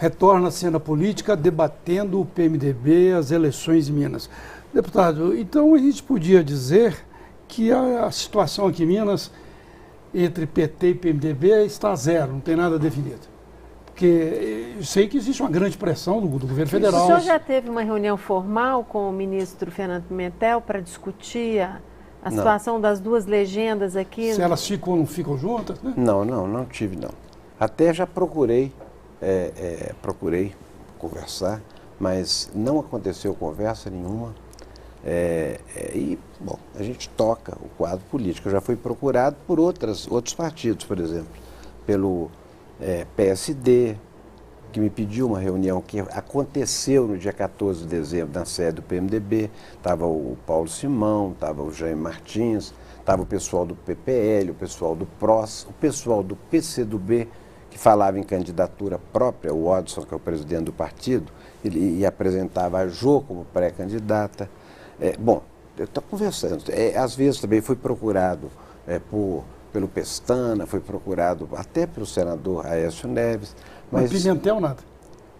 retorna à cena política debatendo o PMDB, as eleições em Minas. Deputado, então a gente podia dizer que a situação aqui em Minas, entre PT e PMDB, está zero, não tem nada definido. Porque eu sei que existe uma grande pressão do governo federal. O senhor já teve uma reunião formal com o ministro Fernando Pimentel para discutir a situação das duas legendas aqui? Se elas ficam ou não ficam juntas, né? Não tive, não. Até já procurei conversar, mas não aconteceu conversa nenhuma. Bom, a gente toca o quadro político. Eu já fui procurado por outros partidos, por exemplo, pelo PSD, que me pediu uma reunião que aconteceu no dia 14 de dezembro, na sede do PMDB. Estava o Paulo Simão, estava o Jaime Martins, estava o pessoal do PPL, o pessoal do PROS, o pessoal do PCdoB, que falava em candidatura própria, o Odson, que é o presidente do partido, e apresentava a Jô como pré-candidata. Bom, eu estou conversando. Às vezes também fui procurado pelo Pestana, fui procurado até pelo senador Aécio Neves. Mas Pimentel nada?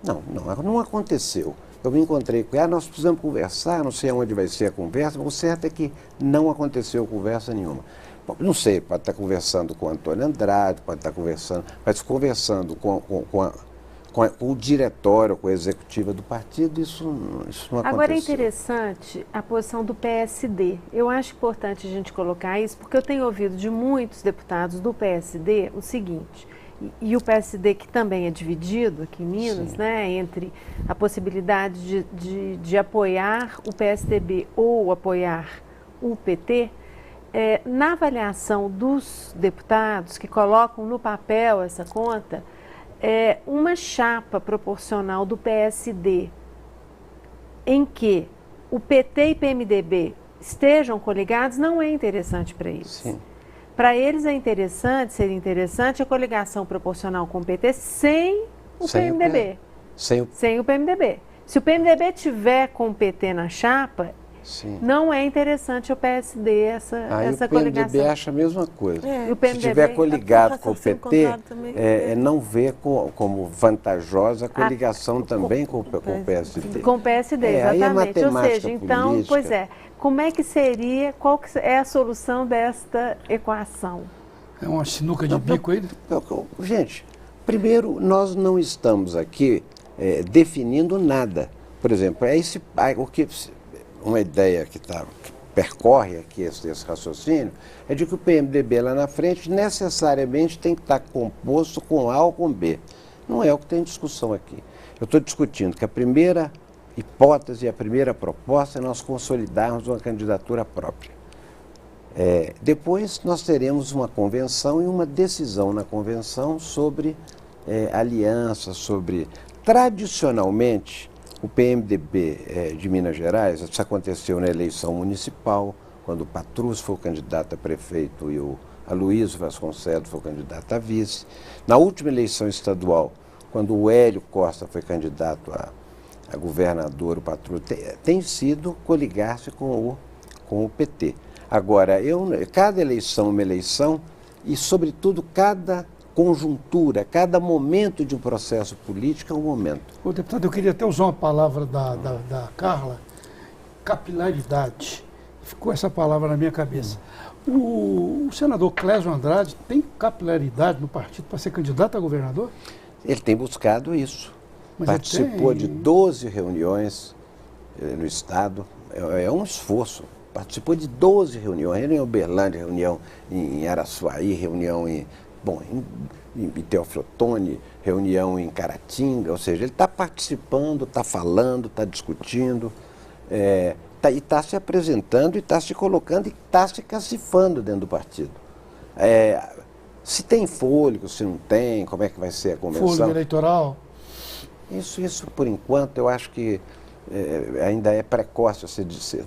Não aconteceu. Eu me encontrei com ele, nós precisamos conversar, não sei aonde vai ser a conversa, mas o certo é que não aconteceu conversa nenhuma. Bom, não sei, pode estar conversando com o Antônio Andrade, pode estar conversando, mas conversando com o diretório, com a executiva do partido, isso não aconteceu. Agora é interessante a posição do PSD. Eu acho importante a gente colocar isso, porque eu tenho ouvido de muitos deputados do PSD o seguinte, e o PSD que também é dividido aqui em Minas, né, entre a possibilidade de apoiar o PSDB ou apoiar o PT. Na avaliação dos deputados que colocam no papel essa conta, uma chapa proporcional do PSD em que o PT e PMDB estejam coligados não é interessante para eles. Para eles seria interessante a coligação proporcional com o PT sem o PMDB. Sem o PMDB. Se o PMDB tiver com o PT na chapa, não é interessante o PSD essa coligação. O PMDB acha a mesma coisa. Se tiver coligado com o PT, não vê como vantajosa a coligação também com o PSD. Com o PSD, exatamente. Ou seja, então, política. Pois é, como é que seria, qual que é a solução desta equação? É uma sinuca de bico aí? Gente, primeiro, nós não estamos aqui definindo nada. Por exemplo, uma ideia que percorre aqui esse raciocínio é de que o PMDB lá na frente necessariamente tem que estar composto com A ou com B. Não é o que tem discussão aqui. Eu estou discutindo que a primeira hipótese, a primeira proposta é nós consolidarmos uma candidatura própria. Depois nós teremos uma convenção e uma decisão na convenção sobre alianças, sobre... Tradicionalmente, o PMDB de Minas Gerais, isso aconteceu na eleição municipal, quando o Patrus foi o candidato a prefeito e o Aloysio Vasconcelos foi o candidato a vice. Na última eleição estadual, quando o Hélio Costa foi candidato a governador, o Patrus tem sido coligar-se com o PT. Agora, cada eleição é uma eleição e, sobretudo, cada conjuntura, cada momento de um processo político é um momento. Ô, deputado, eu queria até usar uma palavra da Carla, capilaridade. Ficou essa palavra na minha cabeça. O senador Clésio Andrade tem capilaridade no partido para ser candidato a governador? Ele tem buscado isso. Mas participou de 12 reuniões no Estado, é um esforço. Participou de 12 reuniões, reunião em Uberlândia, reunião em Araçuaí, reunião em Teófilo Otoni, reunião em Caratinga, ou seja, ele está participando, está falando, está discutindo, e está se apresentando, e está se colocando, e está se cacifando dentro do partido. Se tem fôlego, se não tem, como é que vai ser a convenção? Fôlego eleitoral? Isso por enquanto, eu acho que ainda é precoce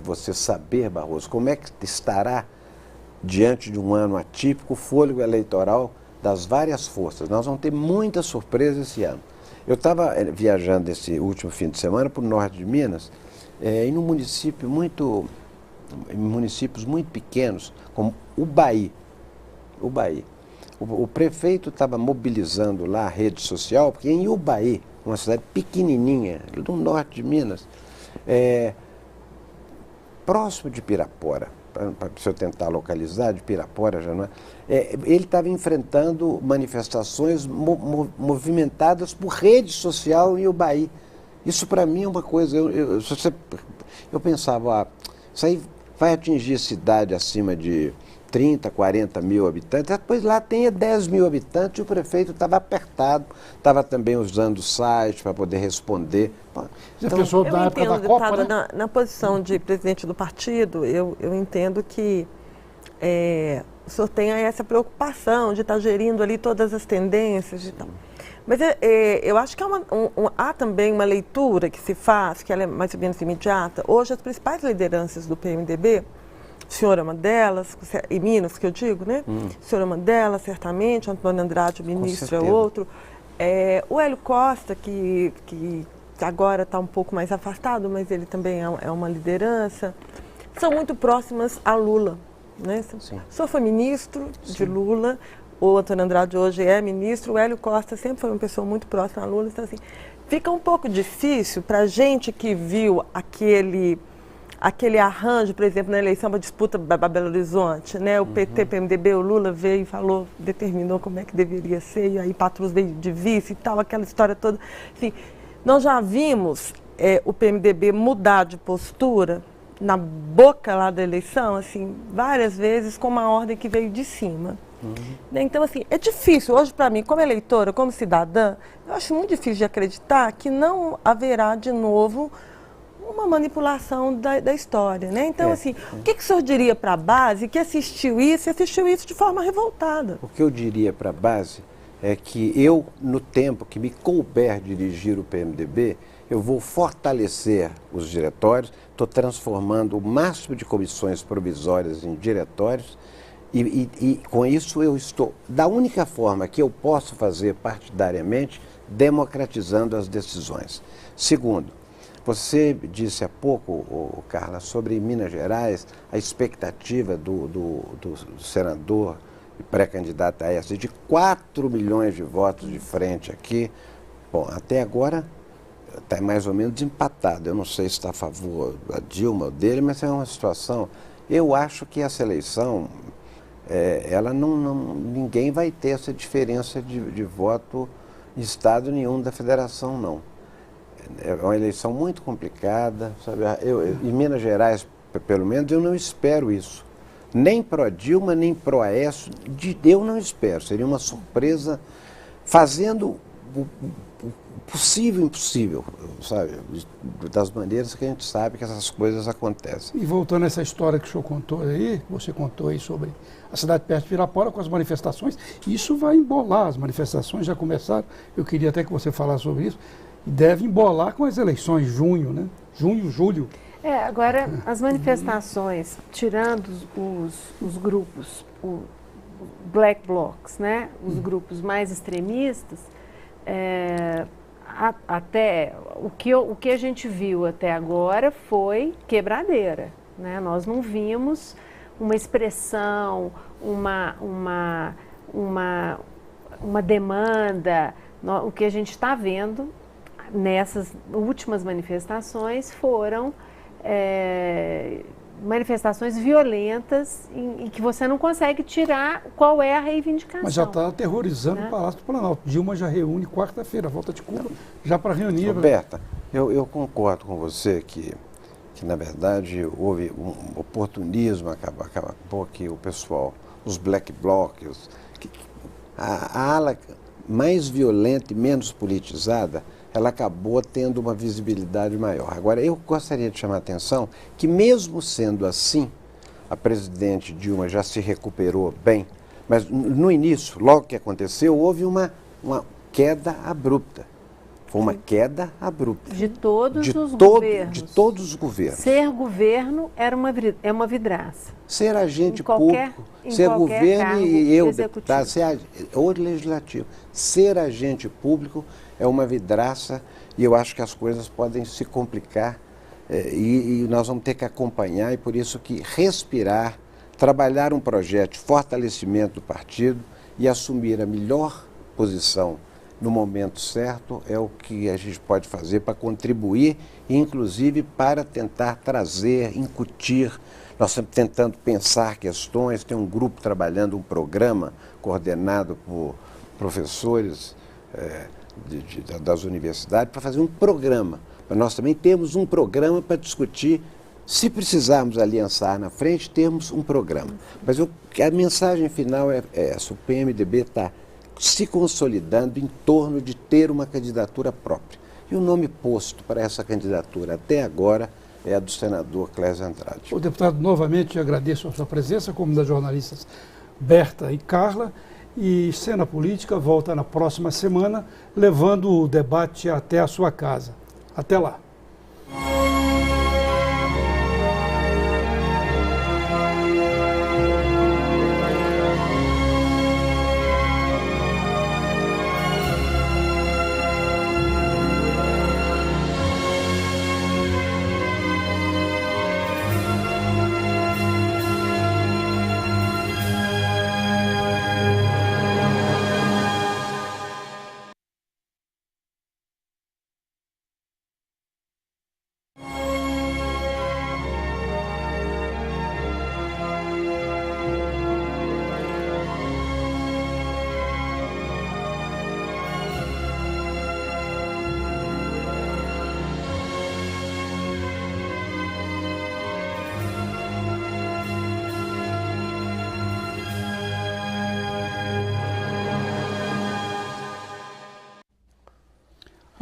você saber, Barroso, como é que estará diante de um ano atípico o fôlego eleitoral das várias forças. Nós vamos ter muita surpresa esse ano. Eu estava viajando esse último fim de semana para o norte de Minas, em municípios muito pequenos, como Ubaí. O prefeito estava mobilizando lá a rede social, porque em Ubaí, uma cidade pequenininha, do norte de Minas, próximo de Pirapora, se eu tentar localizar, de Pirapora já não é, ele estava enfrentando manifestações movimentadas por rede social em Ubaí. Isso para mim é uma coisa, eu pensava, isso aí vai atingir cidade acima de 30, 40 mil habitantes, depois lá tem 10 mil habitantes e o prefeito estava apertado, estava também usando o site para poder responder. Então, a pessoa da época da Copa, né? Na posição de presidente do partido, eu entendo que o senhor tenha essa preocupação de estar gerindo ali todas as tendências e tal. Mas eu acho que há também uma leitura que se faz, que ela é mais ou menos imediata. Hoje, as principais lideranças do PMDB, o senhor é uma delas, em Minas, que eu digo, né? O senhor é uma delas, certamente, Antônio Andrade, o ministro, é outro. O Hélio Costa, que agora está um pouco mais afastado, mas ele também é uma liderança, são muito próximas a Lula, né? O senhor foi ministro de Lula, o Antônio Andrade hoje é ministro, o Hélio Costa sempre foi uma pessoa muito próxima a Lula, então assim, fica um pouco difícil para a gente que viu aquele arranjo, por exemplo, na eleição para disputa Belo Horizonte, né? O PT, PMDB, o Lula veio e falou, determinou como é que deveria ser, e aí Patrus veio de vice e tal, aquela história toda. Assim, nós já vimos o PMDB mudar de postura na boca lá da eleição, assim, várias vezes com uma ordem que veio de cima. Então, assim, é difícil hoje para mim, como eleitora, como cidadã, eu acho muito difícil de acreditar que não haverá de novo uma manipulação da história, né? Então, assim, o que o senhor diria para a base que assistiu isso e assistiu isso de forma revoltada? O que eu diria para a base é que eu, no tempo que me couber dirigir o PMDB, eu vou fortalecer os diretórios, estou transformando o máximo de comissões provisórias em diretórios e com isso eu estou, da única forma que eu posso fazer partidariamente, democratizando as decisões. Segundo, você disse há pouco, Carla, sobre Minas Gerais, a expectativa do senador e pré-candidato a essa de 4 milhões de votos de frente aqui. Bom, até agora está mais ou menos empatado. Eu não sei se está a favor da Dilma ou dele, mas é uma situação... Eu acho que essa eleição, ninguém vai ter essa diferença de voto em estado nenhum da federação, não. É uma eleição muito complicada, sabe? Em Minas Gerais, pelo menos, eu não espero isso. Nem pró-Dilma, nem pró-Aécio, eu não espero. Seria uma surpresa, fazendo o possível e impossível, sabe? Das maneiras que a gente sabe que essas coisas acontecem. E voltando a essa história que o senhor contou aí, você contou aí sobre a cidade perto de Pirapora com as manifestações, isso vai embolar, as manifestações já começaram, eu queria até que você falasse sobre isso, e deve embolar com as eleições, junho, né? Junho, julho. Agora, as manifestações, tirando os grupos, os black blocs, né? Os grupos mais extremistas, até o que a gente viu até agora foi quebradeira, né? Nós não vimos uma expressão, uma demanda. O que a gente está vendo nessas últimas manifestações foram manifestações violentas em que você não consegue tirar qual é a reivindicação. Mas já está aterrorizando, né? O Palácio do Planalto. Dilma já reúne quarta-feira, volta de Cuba, já para reunir. Roberta, eu concordo com você que na verdade houve um oportunismo, acabou que o pessoal, os black blocs, a ala mais violenta e menos politizada, ela acabou tendo uma visibilidade maior. Agora, eu gostaria de chamar a atenção que, mesmo sendo assim, a presidente Dilma já se recuperou bem, mas no início, logo que aconteceu, houve uma queda abrupta. Foi uma queda abrupta. De todos os governos. De todos os governos. Ser governo é uma vidraça. Ser agente público, ser governo e eu, deputado, ou legislativo. Ser agente público é uma vidraça e eu acho que as coisas podem se complicar e nós vamos ter que acompanhar e por isso que respirar, trabalhar um projeto de fortalecimento do partido e assumir a melhor posição no momento certo é o que a gente pode fazer para contribuir, inclusive para tentar trazer, incutir. Nós estamos tentando pensar questões, tem um grupo trabalhando um programa coordenado por professores das universidades para fazer um programa. Nós também temos um programa para discutir, se precisarmos aliançar na frente, temos um programa. Mas a mensagem final é essa, o PMDB está se consolidando em torno de ter uma candidatura própria. E o nome posto para essa candidatura até agora é a do senador Clésio Andrade. O deputado, novamente agradeço a sua presença, como das jornalistas Berta e Carla, e Cena Política volta na próxima semana, levando o debate até a sua casa. Até lá.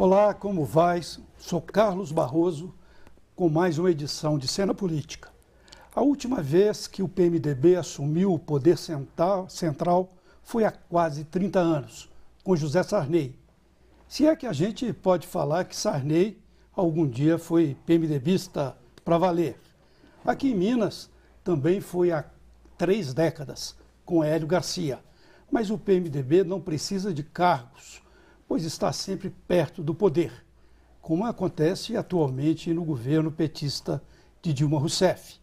Olá, como vai? Sou Carlos Barroso, com mais uma edição de Cena Política. A última vez que o PMDB assumiu o poder central foi há quase 30 anos, com José Sarney. Se é que a gente pode falar que Sarney algum dia foi PMDBista para valer. Aqui em Minas também foi há 3 décadas, com Hélio Garcia. Mas o PMDB não precisa de cargos, pois está sempre perto do poder, como acontece atualmente no governo petista de Dilma Rousseff.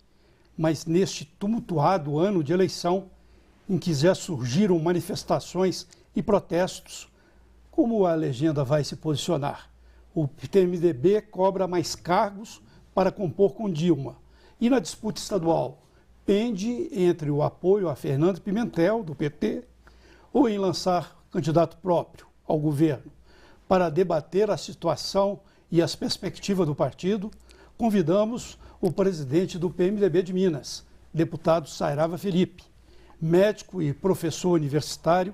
Mas neste tumultuado ano de eleição, em que já surgiram manifestações e protestos, como a legenda vai se posicionar? O PMDB cobra mais cargos para compor com Dilma. E na disputa estadual, pende entre o apoio a Fernando Pimentel, do PT, ou em lançar candidato próprio ao governo. Para debater a situação e as perspectivas do partido, convidamos o presidente do PMDB de Minas, deputado Sairava Felipe. Médico e professor universitário,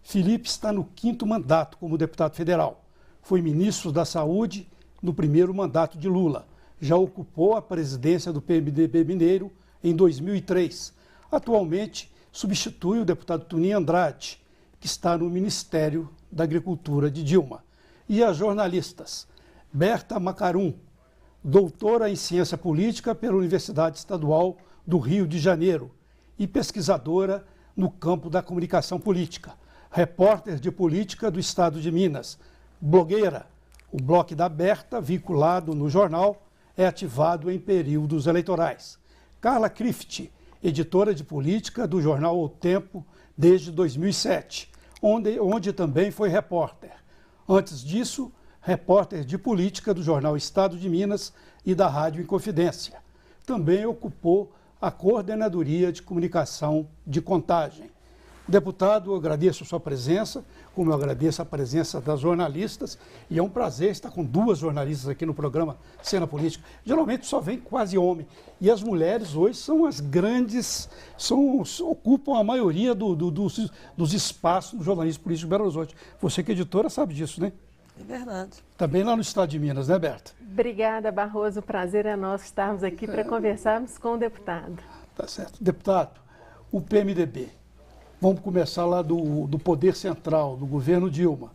Felipe está no 5º mandato como deputado federal. Foi ministro da Saúde no primeiro mandato de Lula. Já ocupou a presidência do PMDB mineiro em 2003. Atualmente, substitui o deputado Toninho Andrade, que está no Ministério da Agricultura de Dilma. E as jornalistas, Berta Macarum, doutora em Ciência Política pela Universidade Estadual do Rio de Janeiro e pesquisadora no campo da comunicação política, repórter de política do Estado de Minas, blogueira. O blog da Berta, vinculado no jornal, é ativado em períodos eleitorais. Carla Crift, editora de política do jornal O Tempo desde 2007, onde também foi repórter. Antes disso, repórter de política do jornal Estado de Minas e da Rádio Inconfidência. Também ocupou a coordenadoria de comunicação de Contagem. Deputado, eu agradeço a sua presença, como eu agradeço a presença das jornalistas, e é um prazer estar com 2 jornalistas aqui no programa Cena Política. Geralmente só vem quase homem, e as mulheres hoje são as grandes, ocupam a maioria dos espaços do jornalismo político de Belo Horizonte. Você que é editora sabe disso, né? É verdade. Também lá no Estado de Minas, né, Berta? Obrigada, Barroso. O prazer é nosso estarmos aqui para conversarmos com o deputado. Tá certo. Deputado, o PMDB. Vamos começar lá do poder central, do governo Dilma.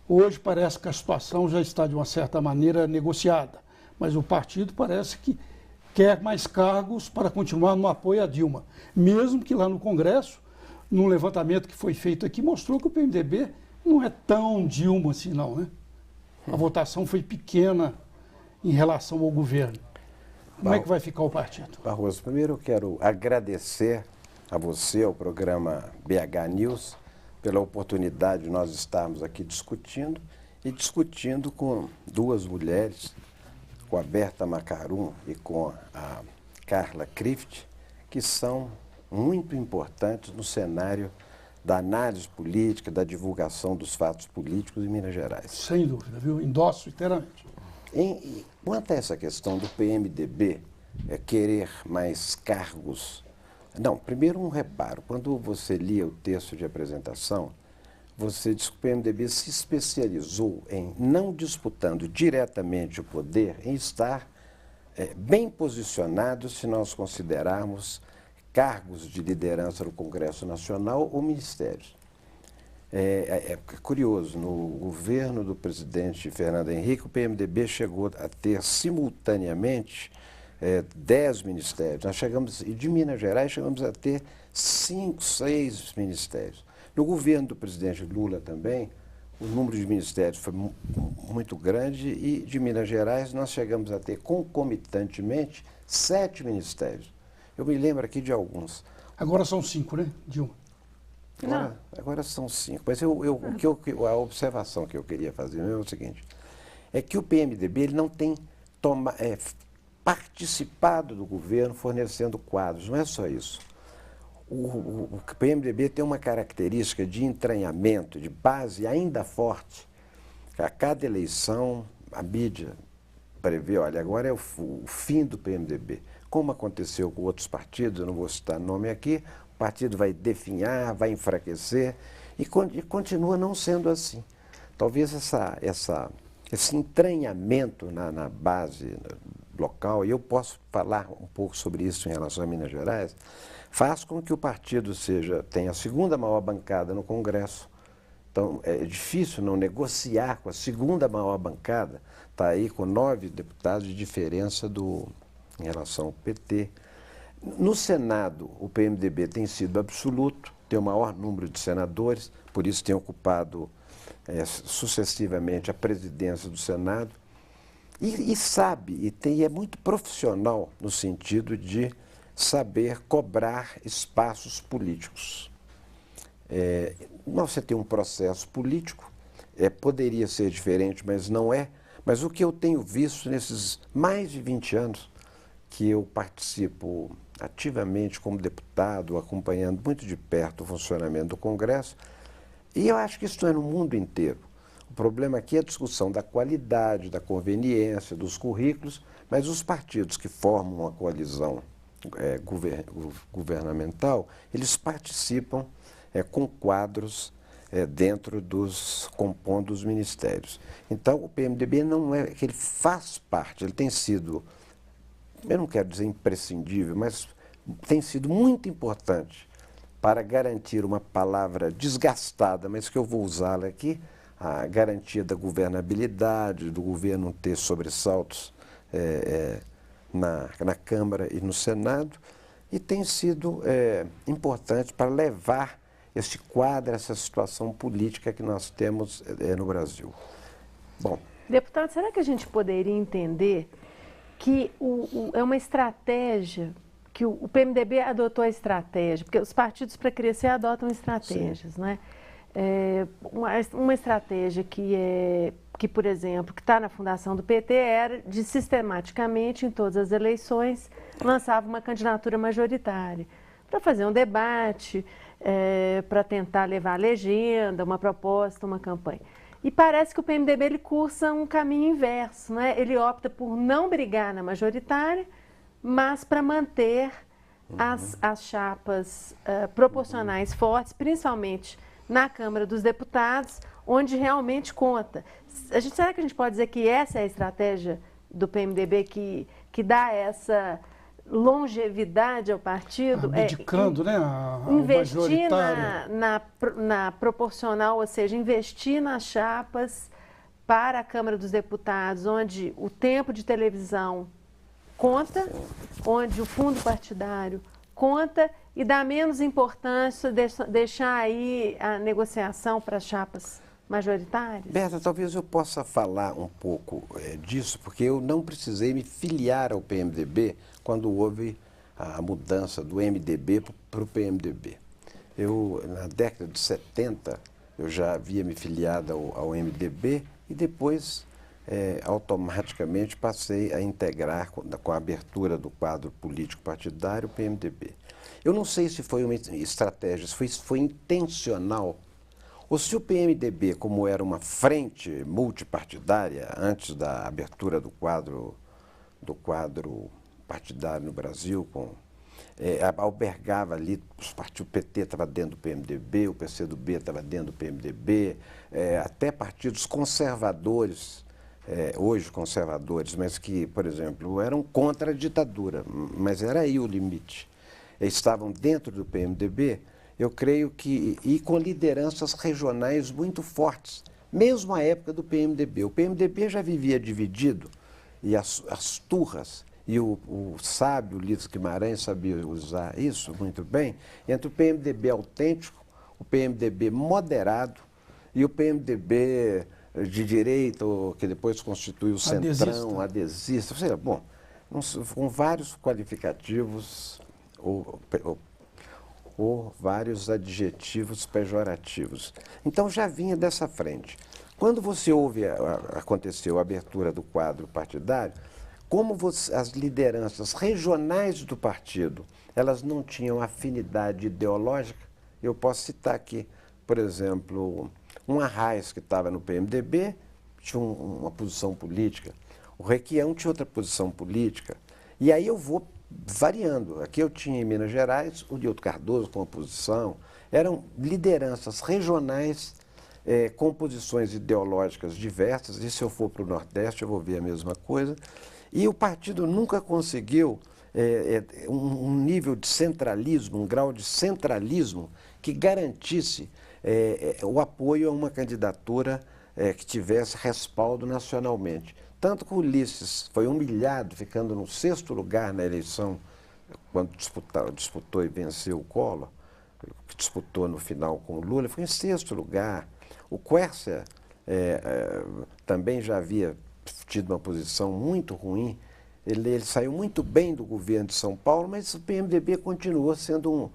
Hoje parece que a situação já está, de uma certa maneira, negociada, mas o partido parece que quer mais cargos para continuar no apoio a Dilma. Mesmo que lá no Congresso, num levantamento que foi feito aqui, mostrou que o PMDB não é tão Dilma assim não, né? A votação foi pequena em relação ao governo. Como é que vai ficar o partido? Barroso, primeiro eu quero agradecer a você, ao programa BH News, pela oportunidade de nós estarmos aqui discutindo e discutindo com duas mulheres, com a Berta Macarum e com a Carla Crift, que são muito importantes no cenário da análise política, da divulgação dos fatos políticos em Minas Gerais. Sem dúvida, viu? Endosso inteiramente. Quanto a essa questão do PMDB querer mais cargos, não, primeiro um reparo, quando você lia o texto de apresentação, você diz que o PMDB se especializou em, não disputando diretamente o poder, em estar bem posicionado se nós considerarmos cargos de liderança no Congresso Nacional ou ministérios. É curioso, no governo do presidente Fernando Henrique, o PMDB chegou a ter simultaneamente 10 ministérios. Nós chegamos, e de Minas Gerais, chegamos a ter 5, 6 ministérios. No governo do presidente Lula também, o número de ministérios foi muito grande e de Minas Gerais nós chegamos a ter concomitantemente 7 ministérios. Eu me lembro aqui de alguns. Agora são 5, né, Dilma? Agora são 5. Mas a observação que eu queria fazer é o seguinte, é que o PMDB ele não tem participado do governo fornecendo quadros, não é só isso. O PMDB tem uma característica de entranhamento, de base ainda forte. A cada eleição, a mídia prevê, olha, agora é o fim do PMDB. Como aconteceu com outros partidos, eu não vou citar nome aqui, o partido vai definhar, vai enfraquecer, e continua não sendo assim. Talvez esse entranhamento na base local, e eu posso falar um pouco sobre isso em relação a Minas Gerais, faz com que o partido tenha a segunda maior bancada no Congresso. Então, é difícil não negociar com a segunda maior bancada, está aí com 9 deputados de diferença em relação ao PT. No Senado, o PMDB tem sido absoluto, tem o maior número de senadores, por isso tem ocupado sucessivamente a presidência do Senado, e sabe, e é muito profissional no sentido de saber cobrar espaços políticos. Você tem um processo político, poderia ser diferente, mas não é. Mas o que eu tenho visto nesses mais de 20 anos que eu participo ativamente como deputado, acompanhando muito de perto o funcionamento do Congresso, e eu acho que isso é no mundo inteiro. O problema aqui é a discussão da qualidade, da conveniência, dos currículos, mas os partidos que formam uma coalizão governamental, eles participam com quadros compondo os ministérios. Então, o PMDB não é que ele faz parte, ele tem sido, eu não quero dizer imprescindível, mas tem sido muito importante para garantir uma palavra desgastada, mas que eu vou usá-la aqui, a garantia da governabilidade, do governo não ter sobressaltos na Câmara e no Senado, e tem sido importante para levar este quadro, essa situação política que nós temos no Brasil. Bom. Deputado, será que a gente poderia entender que é uma estratégia, que o PMDB adotou a estratégia, porque os partidos para crescer adotam estratégias, né? Uma estratégia que, por exemplo, que está na fundação do PT era de sistematicamente, em todas as eleições, lançava uma candidatura majoritária para fazer um debate, para tentar levar a legenda, uma proposta, uma campanha. E parece que o PMDB ele cursa um caminho inverso, né? Ele opta por não brigar na majoritária, mas para manter as chapas proporcionais fortes, principalmente na Câmara dos Deputados, onde realmente conta. Será que a gente pode dizer que essa é a estratégia do PMDB que dá essa longevidade ao partido? Abdicando, né? Investir na proporcional, ou seja, investir nas chapas para a Câmara dos Deputados, onde o tempo de televisão conta, onde o fundo partidário conta, e dá menos importância deixar aí a negociação para as chapas majoritárias? Berta, talvez eu possa falar um pouco disso, porque eu não precisei me filiar ao PMDB quando houve a mudança do MDB para o PMDB. na década de 70, eu já havia me filiado ao MDB e depois, automaticamente, passei a integrar, com a abertura do quadro político partidário, o PMDB. Eu não sei se foi uma estratégia, se foi intencional, ou se o PMDB, como era uma frente multipartidária, antes da abertura do quadro partidário no Brasil, albergava ali, o PT estava dentro do PMDB, o PCdoB estava dentro do PMDB, até partidos conservadores, hoje conservadores, mas que, por exemplo, eram contra a ditadura, mas era aí o limite. Estavam dentro do PMDB, eu creio que, e com lideranças regionais muito fortes, mesmo à época do PMDB. O PMDB já vivia dividido, e as turras, e o sábio Ulisses Guimarães sabia usar isso muito bem, entre o PMDB autêntico, o PMDB moderado e o PMDB de direita, que depois constitui o centrão, adesista. Ou seja, bom, com vários qualificativos ou vários adjetivos pejorativos. Então já vinha dessa frente. Quando você aconteceu a abertura do quadro partidário, como as lideranças regionais do partido, elas não tinham afinidade ideológica, eu posso citar aqui, por exemplo, um Arraes que estava no PMDB, tinha uma posição política, o Requião tinha outra posição política, e aí eu vou variando. Aqui eu tinha em Minas Gerais o Nilton Cardoso com a posição, eram lideranças regionais com posições ideológicas diversas, e se eu for para o Nordeste eu vou ver a mesma coisa. E o partido nunca conseguiu um nível de centralismo, um grau de centralismo que garantisse o apoio a uma candidatura que tivesse respaldo nacionalmente. Tanto que o Ulisses foi humilhado, ficando no 6º lugar na eleição, quando disputou e venceu o Collor, que disputou no final com o Lula, foi em 6º lugar. O Quércia também já havia tido uma posição muito ruim, ele saiu muito bem do governo de São Paulo, mas o PMDB continuou sendo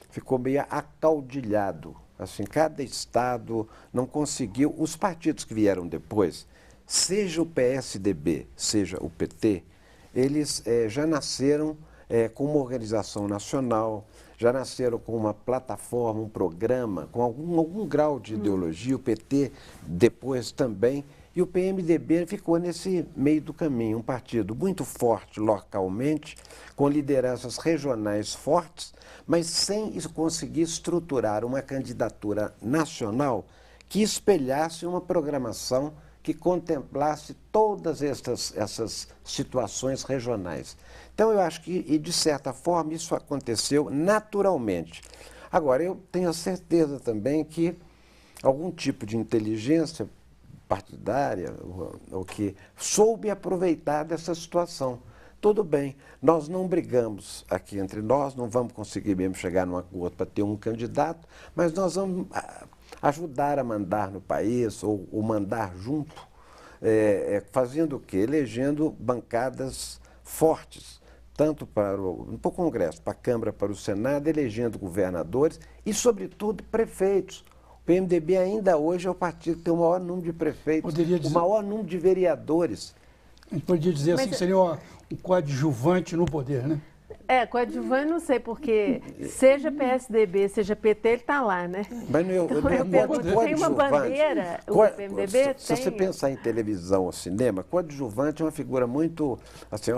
ficou meio acaudilhado. Assim, cada estado não conseguiu, os partidos que vieram depois, seja o PSDB, seja o PT, eles já nasceram com uma organização nacional, já nasceram com uma plataforma, um programa, com algum grau de ideologia, o PT depois também, e o PMDB ficou nesse meio do caminho, um partido muito forte localmente, com lideranças regionais fortes, mas sem conseguir estruturar uma candidatura nacional que espelhasse uma programação que contemplasse todas essas situações regionais. Então, eu acho que, de certa forma, isso aconteceu naturalmente. Agora, eu tenho a certeza também que algum tipo de inteligência partidária, ou que soube aproveitar dessa situação. Tudo bem, nós não brigamos aqui entre nós, não vamos conseguir mesmo chegar num acordo para ter um candidato, mas nós vamos ajudar a mandar no país, ou mandar junto, fazendo o quê? Elegendo bancadas fortes, tanto para o Congresso, para a Câmara, para o Senado, elegendo governadores e, sobretudo, prefeitos. O PMDB ainda hoje é o partido que tem o maior número de prefeitos, o maior número de vereadores. A gente poderia dizer assim, que seria um coadjuvante no poder, né? Coadjuvante não sei, porque seja PSDB, seja PT, ele está lá, né? Mas eu pergunto, tem uma bandeira, o PMDB se você pensar em televisão ou cinema, coadjuvante é uma figura muito, assim,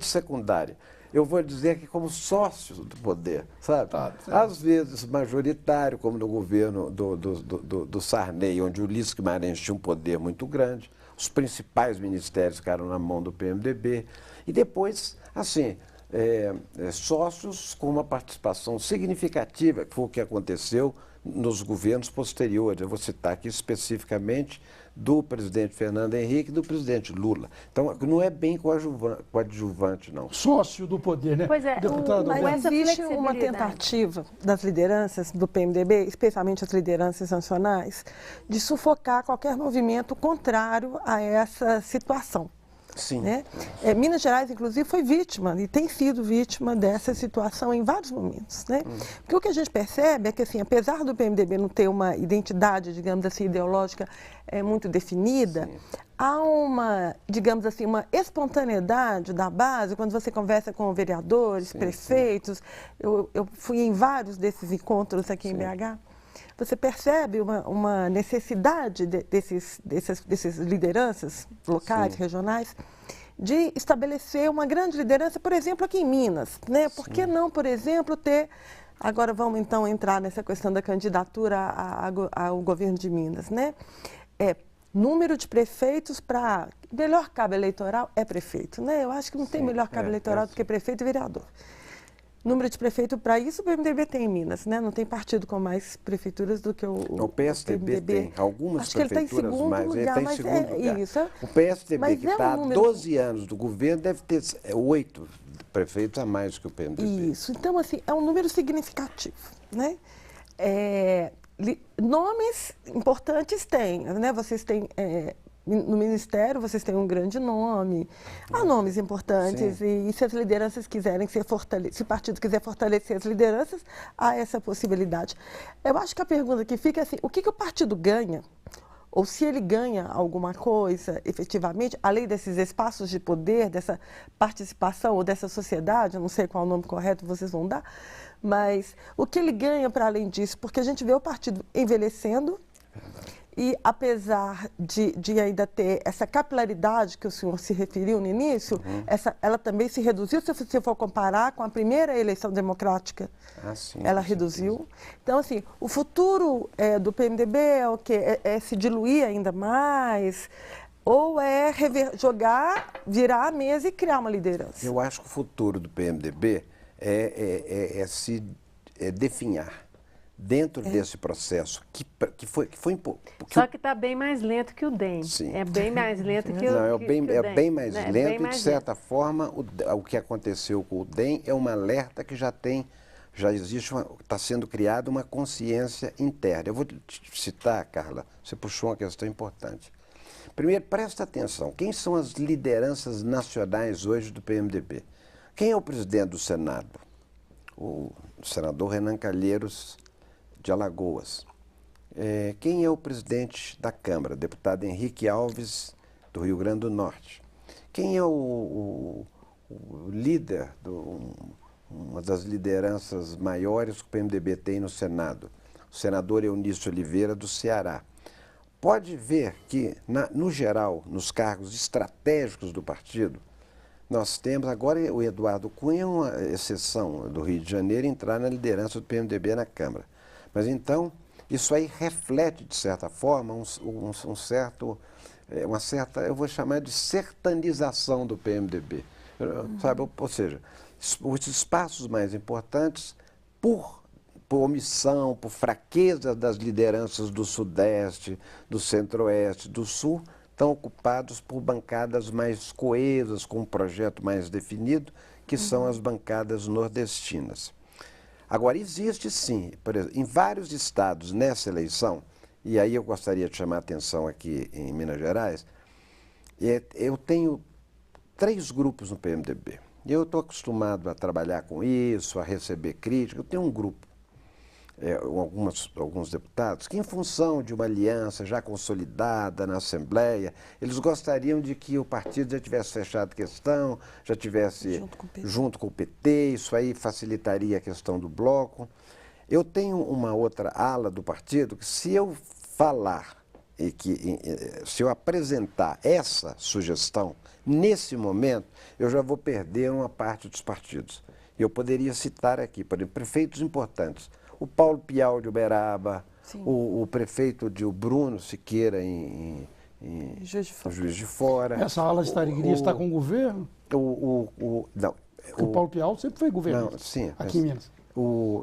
secundária. Eu vou dizer que como sócio do poder, sabe? Às vezes majoritário, como no governo do Sarney, onde o Ulisses Guimarães tinha um poder muito grande, os principais ministérios ficaram na mão do PMDB, e depois, assim, sócios com uma participação significativa, que foi o que aconteceu nos governos posteriores. Eu vou citar aqui especificamente do presidente Fernando Henrique e do presidente Lula. Então, não é bem coadjuvante, não. Sócio do poder, né? Pois é, mas existe uma tentativa das lideranças do PMDB, especialmente as lideranças nacionais, de sufocar qualquer movimento contrário a essa situação. Sim. Né? Minas Gerais, inclusive, foi vítima e tem sido vítima dessa situação em vários momentos. Né? Porque o que a gente percebe é que, assim, apesar do PMDB não ter uma identidade, digamos assim, ideológica muito definida, há uma, digamos assim, uma espontaneidade da base quando você conversa com vereadores, prefeitos. Eu fui em vários desses encontros aqui em BH. Você percebe uma necessidade dessas lideranças locais, regionais, de estabelecer uma grande liderança, por exemplo, aqui em Minas. Né? Por que não, por exemplo, ter... Agora vamos então entrar nessa questão da candidatura ao governo de Minas. Né? Número de prefeitos para... Melhor cabo eleitoral é prefeito. Né? Eu acho que não tem melhor cabo eleitoral do que prefeito e vereador. Número de prefeito para isso o PMDB tem em Minas, né? Não tem partido com mais prefeituras do que o PSDB tem algumas acho prefeituras, que ele está em segundo lugar, ele está em segundo lugar. Isso. O PSDB, que está há 12 anos do governo, deve ter 8 prefeitos a mais que o PMDB. Isso. Então, assim, é um número significativo, né? Nomes importantes tem, né? Vocês têm... no Ministério, vocês têm um grande nome, há nomes importantes, e se as lideranças quiserem ser fortalecidas, se o partido quiser fortalecer as lideranças, há essa possibilidade. Eu acho que a pergunta que fica é assim, o que o partido ganha, ou se ele ganha alguma coisa, efetivamente, além desses espaços de poder, dessa participação, ou dessa sociedade, eu não sei qual é o nome correto vocês vão dar, mas o que ele ganha para além disso, porque a gente vê o partido envelhecendo, e apesar de ainda ter essa capilaridade que o senhor se referiu no início, ela também se reduziu, se você for comparar com a primeira eleição democrática, ela reduziu. Então, assim, o futuro do PMDB é o quê? É se diluir ainda mais, ou é virar a mesa e criar uma liderança? Eu acho que o futuro do PMDB é se definhar dentro desse processo que foi só que está bem mais lento que o DEM. Sim. É bem mais lento que o Não, DEM. é bem mais lento e, de certa forma, o que aconteceu com o DEM é um alerta que já existe, está sendo criada uma consciência interna. Eu vou te citar, Carla, você puxou uma questão importante. Primeiro, presta atenção, quem são as lideranças nacionais hoje do PMDB? Quem é o presidente do Senado? O senador Renan Calheiros de Alagoas. Quem é o presidente da Câmara? Deputado Henrique Alves, do Rio Grande do Norte. Quem é o líder, uma das lideranças maiores que o PMDB tem no Senado? O senador Eunício Oliveira, do Ceará. Pode ver que, no geral, nos cargos estratégicos do partido, nós temos, agora o Eduardo Cunha é uma exceção do Rio de Janeiro, entrar na liderança do PMDB na Câmara. Mas então, isso aí reflete, de certa forma, uma certa, eu vou chamar de sertanização do PMDB. Sabe? Ou seja, os espaços mais importantes, por omissão, por fraqueza das lideranças do Sudeste, do Centro-Oeste, do Sul, estão ocupados por bancadas mais coesas, com um projeto mais definido, que são as bancadas nordestinas. Agora, existe sim, por exemplo, em vários estados nessa eleição, e aí eu gostaria de chamar a atenção aqui em Minas Gerais, eu tenho 3 grupos no PMDB. Eu estou acostumado a trabalhar com isso, a receber crítica. Eu tenho um grupo, alguns deputados, que em função de uma aliança já consolidada na Assembleia, eles gostariam de que o partido já tivesse fechado questão, já tivesse junto com o PT, isso aí facilitaria a questão do bloco. Eu tenho uma outra ala do partido que, se eu falar se eu apresentar essa sugestão, nesse momento, eu já vou perder uma parte dos partidos. Eu poderia citar aqui, por exemplo, prefeitos importantes. O Paulo Pial de Uberaba, o prefeito de Bruno Siqueira em Juiz de Fora. Essa ala de Tariguiri está com o governo? Não. O Paulo Pial sempre foi governo aqui em Minas.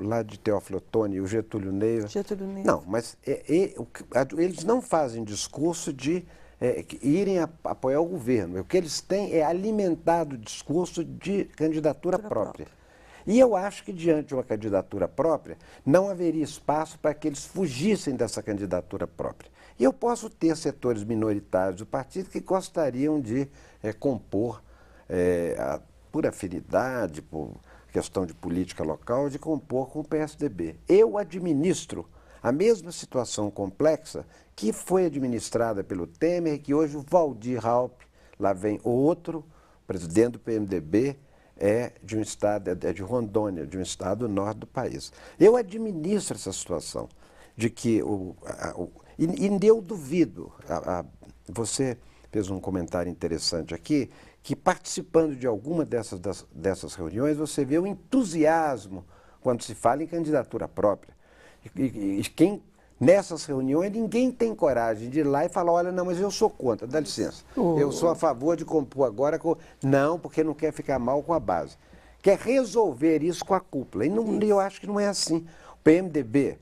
Lá de Teófilo Otoni, o Getúlio Neiva. Não, mas eles não fazem discurso de irem apoiar o governo. O que eles têm é alimentado o discurso de candidatura própria. E eu acho que, diante de uma candidatura própria, não haveria espaço para que eles fugissem dessa candidatura própria. E eu posso ter setores minoritários do partido que gostariam de compor, por afinidade, por questão de política local, de compor com o PSDB. Eu administro a mesma situação complexa que foi administrada pelo Temer e que hoje o Waldir Raupp, lá vem outro presidente do PMDB, é de um estado, é de Rondônia, de um estado do norte do país. Eu administro essa situação de que e eu duvido, você fez um comentário interessante aqui, que participando de alguma dessas reuniões você vê o entusiasmo quando se fala em candidatura própria. E quem nessas reuniões ninguém tem coragem de ir lá e falar, olha, não, mas eu sou contra, dá licença. Eu sou a favor de compor agora não, porque não quer ficar mal com a base. Quer resolver isso com a cúpula. E eu acho que não é assim. O PMDB,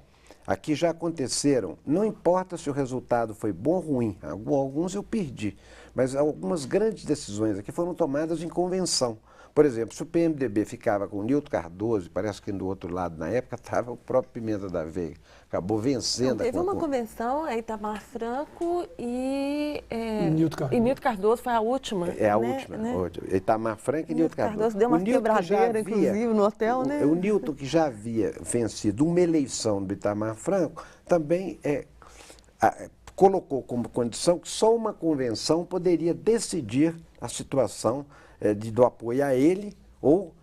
aqui já aconteceram, não importa se o resultado foi bom ou ruim, alguns eu perdi, mas algumas grandes decisões aqui foram tomadas em convenção. Por exemplo, se o PMDB ficava com o Nilton Cardoso, parece que do outro lado, na época, estava o próprio Pimenta da Veiga. Acabou vencendo. Teve uma convenção, Itamar Franco e Nilton Cardoso foi a última. É a última. Né? Itamar Franco e Nilton Cardoso. Deu uma quebradeira, inclusive, no hotel, né? O Nilton, que já havia vencido uma eleição do Itamar Franco, também colocou como condição que só uma convenção poderia decidir a situação do apoio a ele ou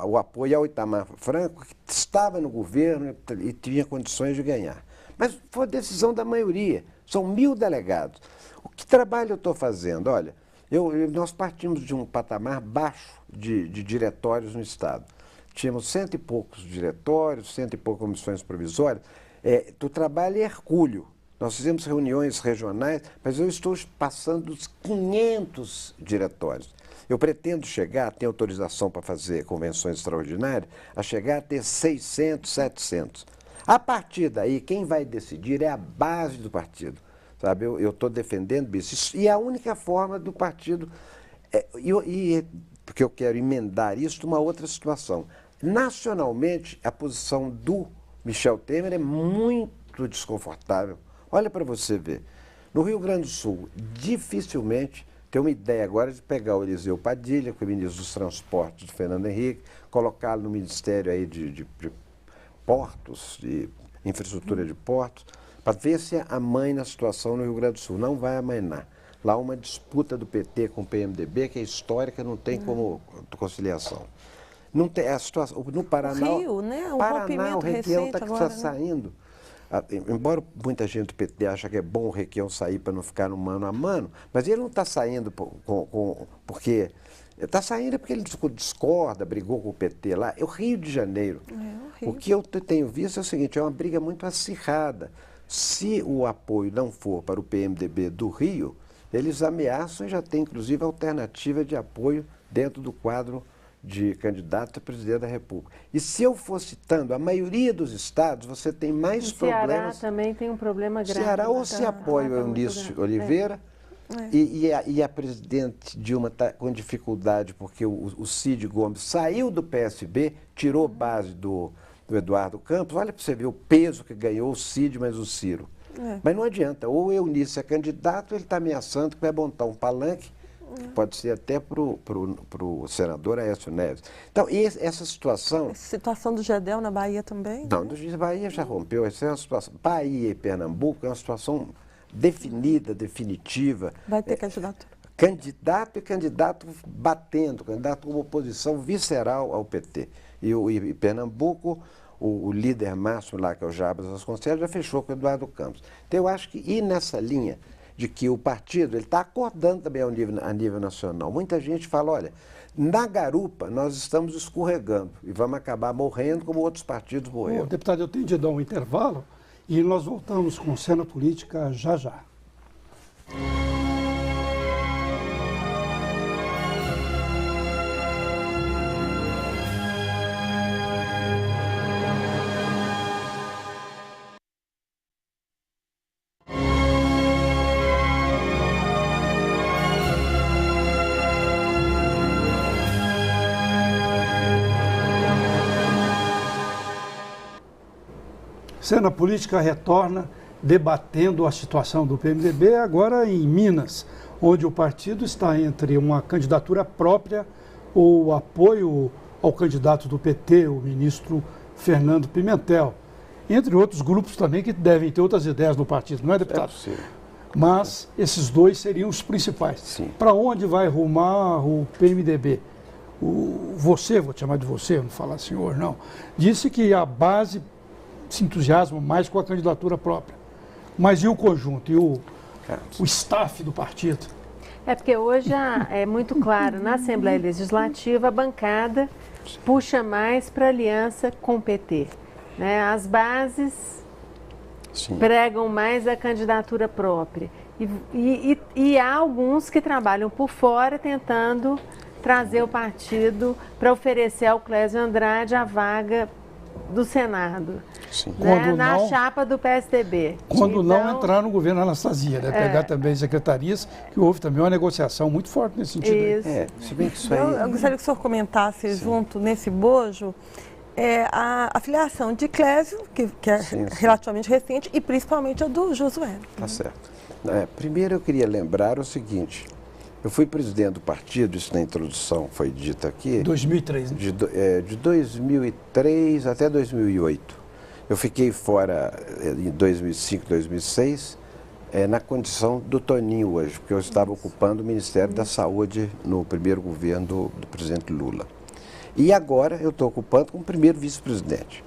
o apoio ao Itamar Franco, que estava no governo e tinha condições de ganhar. Mas foi decisão da maioria, são 1.000 delegados. O que trabalho eu estou fazendo? Olha, nós partimos de um patamar baixo de diretórios no Estado. Tínhamos 100 e poucos diretórios, 100 e poucas comissões provisórias. O trabalho é hercúleo. Nós fizemos reuniões regionais, mas eu estou passando dos 500 diretórios. Eu pretendo chegar, tenho autorização para fazer convenções extraordinárias, a chegar a ter 600, 700. A partir daí, quem vai decidir é a base do partido. Sabe? Eu estou defendendo isso. E a única forma do partido, porque eu quero emendar isso numa outra situação. Nacionalmente, a posição do Michel Temer é muito desconfortável. Olha para você ver. No Rio Grande do Sul, dificilmente tem uma ideia agora de pegar o Eliseu Padilha, que é o ministro dos Transportes do Fernando Henrique, colocá-lo no Ministério aí de Portos, de Infraestrutura de Portos, para ver se amãe na situação no Rio Grande do Sul. Não vai amainar. Lá uma disputa do PT com o PMDB, que é histórica, não tem como conciliação. Não tem, a situação, no Paraná, o Rio, né? O Requião está saindo. Embora muita gente do PT acha que é bom o Requião sair para não ficar no mano a mano, mas ele não está saindo porque... Está saindo porque ele discorda, brigou com o PT lá. É o Rio de Janeiro. O que eu tenho visto é o seguinte, é uma briga muito acirrada. Se o apoio não for para o PMDB do Rio, eles ameaçam e já tem inclusive alternativa de apoio dentro do quadro de candidato a presidente da República. E se eu for citando, a maioria dos estados, você tem mais problemas... Ceará também tem um problema grave. Ceará ou se apoia o Eunício Oliveira, e a presidente Dilma está com dificuldade porque o Cid Gomes saiu do PSB, tirou base do Eduardo Campos. Olha para você ver o peso que ganhou o Cid, mas o Ciro. Mas não adianta, ou o Eunício é candidato, ele está ameaçando que vai montar um palanque, que pode ser até para o senador Aécio Neves. Então, essa situação... Essa situação do Gedel na Bahia também? Não, do Bahia já rompeu. Essa é uma situação... Bahia e Pernambuco é uma situação definida, definitiva. Vai ter candidato? Candidato e candidato batendo, candidato com uma oposição visceral ao PT. E Pernambuco, o líder máximo lá, que é o Jabas Vasconcelos, já fechou com o Eduardo Campos. Então, eu acho que ir nessa linha de que o partido está acordando também a nível nacional. Muita gente fala, olha, na garupa nós estamos escorregando e vamos acabar morrendo como outros partidos morreram. Deputado, eu tenho de dar um intervalo e nós voltamos com Cena Política já já. Cena Política retorna debatendo a situação do PMDB agora em Minas, onde o partido está entre uma candidatura própria ou apoio ao candidato do PT, o ministro Fernando Pimentel, entre outros grupos também que devem ter outras ideias no partido, não é, deputado? Mas esses dois seriam os principais. Para onde vai rumar o PMDB? Você, vou te chamar de você, não falar senhor, não, disse que a base se entusiasma mais com a candidatura própria. Mas e o conjunto, e o staff do partido? É porque hoje é muito claro, na Assembleia Legislativa, a bancada puxa mais para aliança com o PT. Né? As bases pregam mais a candidatura própria. E há alguns que trabalham por fora tentando trazer o partido para oferecer ao Clésio Andrade a vaga do Senado, né? Na chapa do PSDB. Quando não entrar no governo Anastasia, né? Pegar também secretarias, que houve também uma negociação muito forte nesse sentido. Se bem que isso aí... Eu gostaria que o senhor comentasse junto nesse bojo a filiação de Clésio, que é relativamente recente, e principalmente a do Josué. Tá certo. Primeiro eu queria lembrar o seguinte: eu fui presidente do partido, isso na introdução foi dito aqui. 2003, né? De 2003 até 2008. Eu fiquei fora em 2005, 2006, na condição do Toninho hoje, porque eu estava ocupando o Ministério da Saúde no primeiro governo do presidente Lula. E agora eu estou ocupando como primeiro vice-presidente.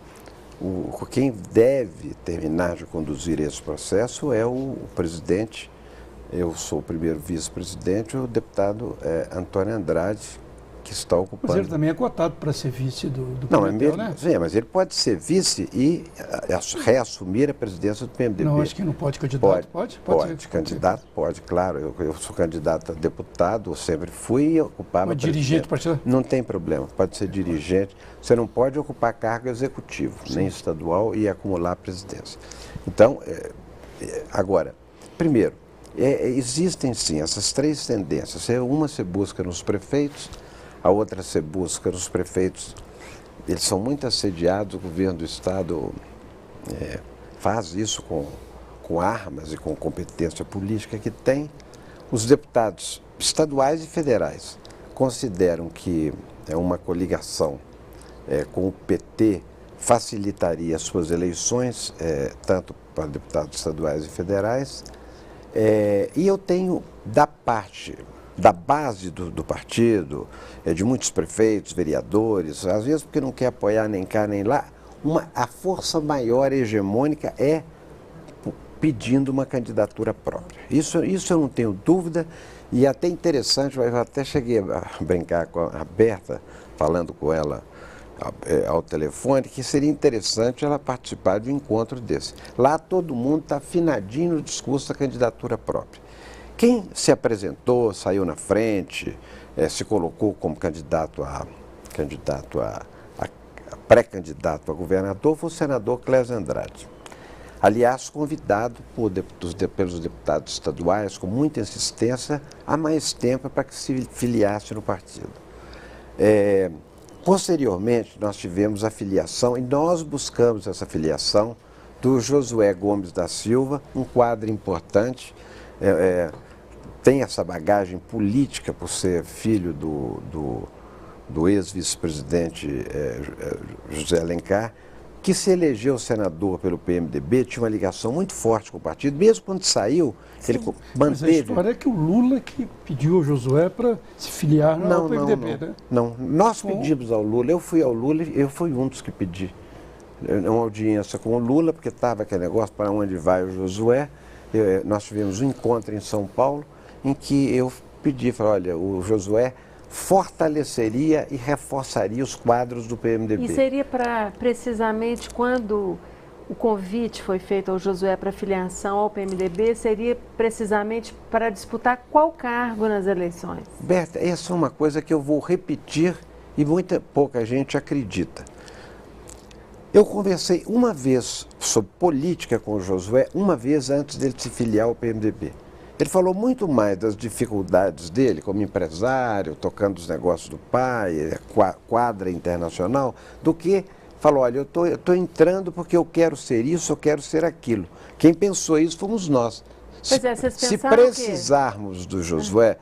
Quem deve terminar de conduzir esse processo é o presidente. Eu sou o primeiro vice-presidente, o deputado Antônio Andrade, que está ocupando... Mas ele também é cotado para ser vice do Não, PMDB, né? Sim, mas ele pode ser vice e reassumir a presidência do PMDB. Não, acho que não pode candidato. Pode candidato, pode, claro. Eu sou candidato a deputado, eu sempre fui e ocupava... Mas dirigente partidário? Não tem problema, pode ser dirigente. Você não pode ocupar cargo executivo, nem estadual, e acumular a presidência. Então, agora, primeiro, existem sim essas três tendências. Uma se busca nos prefeitos, a outra se busca nos prefeitos. Eles são muito assediados, o governo do Estado faz isso com armas e com competência política que tem. Os deputados estaduais e federais consideram que uma coligação com o PT facilitaria as suas eleições, tanto para deputados estaduais e federais. E eu tenho, da base do partido, de muitos prefeitos, vereadores, às vezes porque não quer apoiar nem cá nem lá, a força maior hegemônica é pedindo uma candidatura própria. Isso eu não tenho dúvida, e até interessante, eu até cheguei a brincar com a Berta, falando com ela ao telefone, que seria interessante ela participar de um encontro desse. Lá todo mundo está afinadinho no discurso da candidatura própria. Quem se apresentou, saiu na frente, se colocou como pré-candidato a governador foi o senador Clésio Andrade. Aliás, convidado pelos deputados estaduais com muita insistência há mais tempo para que se filiasse no partido. Posteriormente, nós tivemos a filiação, e nós buscamos essa filiação do Josué Gomes da Silva, um quadro importante, tem essa bagagem política por ser filho do ex-vice-presidente José Alencar, que se elegeu senador pelo PMDB, tinha uma ligação muito forte com o partido, mesmo quando saiu, ele manteve... Mas a história é que o Lula que pediu ao Josué para se filiar ao PMDB, né? Não, nós pedimos ao Lula, eu fui ao Lula, eu fui um dos que pedi uma audiência com o Lula, porque estava aquele negócio para onde vai o Josué. Nós tivemos um encontro em São Paulo, em que eu pedi, falei, olha, o Josué fortaleceria e reforçaria os quadros do PMDB. E seria para, precisamente, quando o convite foi feito ao Josué para filiação ao PMDB, seria precisamente para disputar qual cargo nas eleições? Berta, essa é uma coisa que eu vou repetir e pouca gente acredita. Eu conversei uma vez sobre política com o Josué, uma vez antes dele se filiar ao PMDB. Ele falou muito mais das dificuldades dele como empresário, tocando os negócios do pai, quadra internacional, do que falou, olha, eu tô entrando porque eu quero ser isso, eu quero ser aquilo. Quem pensou isso fomos nós. Pois é, vocês Se pensaram precisarmos do Josué,